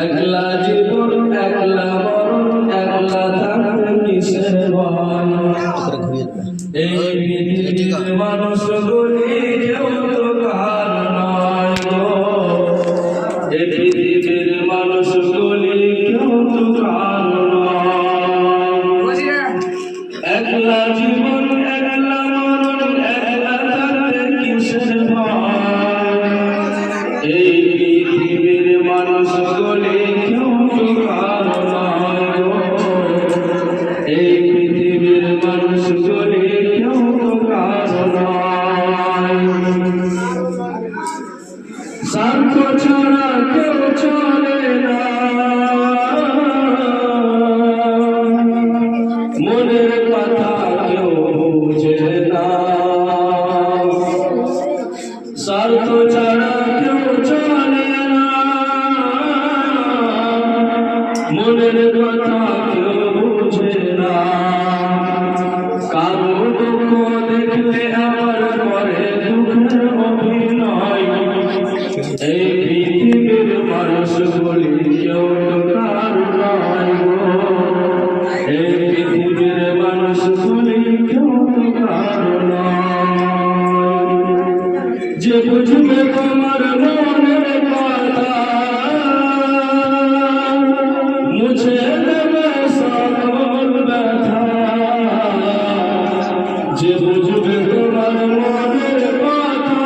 একলা জীবন একলা মরণ একলা থাকতে কিসের ভয় এই পৃথিবীর মানুষগুলি কেউ তো কার নয় গো এই পৃথিবীর মানুষগুলি কেউ তো কার নয় একলা জীবন একলা মরণ একলা থাকতে কিসের ভয় এই পৃথিবীর মানুষগুলি কেউ তো কার নয় এই পৃথিবীর মানুষগুলি কেউ তো কার নয় স্বার্থ ছাড়া কেউ চলে না মনের কথা কেউ বুঝে না স্বার্থ ছাড়া কেউ চলে না মনের কথা কেউ বুঝে না কারো দুঃখ দেখলে আমার করে দুঃখের অভিনয় এই পৃথিবীর মানুষগুলি কেউ তো কার নয় গো এই পৃথিবীর মানুষগুলি কেউ তো কার নয় যে বুঝবে তোমার মনের কথা মুছে দেবে সকল ব্যথা যে বুঝবে তোমার মনের কথা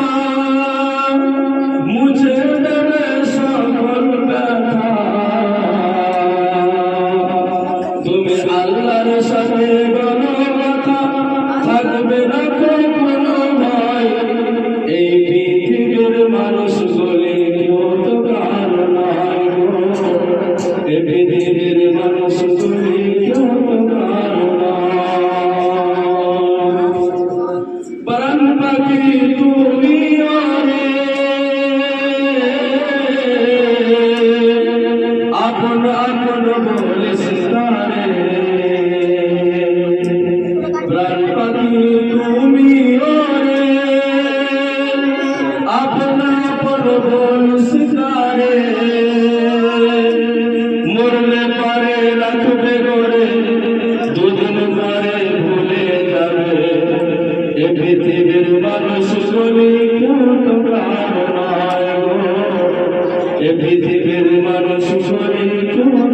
মুছে দেবে সকল ব্যথা তুমি আল্লাহর সাথে বলো কথা থাকবে না কোনো ভয় এই পৃথিবীর মানুষগুলি কেউ তো কার নয় গো এই পৃথিবীর মানুষগুলি কেউ তো কার নয় প্রাণ পাখি তুমি ওরে আপন আপন বলিস তারে প্রাণ পাখি তুমি ওরে আপন আপন বলিস তারে মরলে পারে রাখবে করে দুদিন পরে ভুলে যাবে এ পৃথিবীর মানুষগুলি কেউ তো কার নয় গো এ পৃথিবীর মানুষগুলি কেউ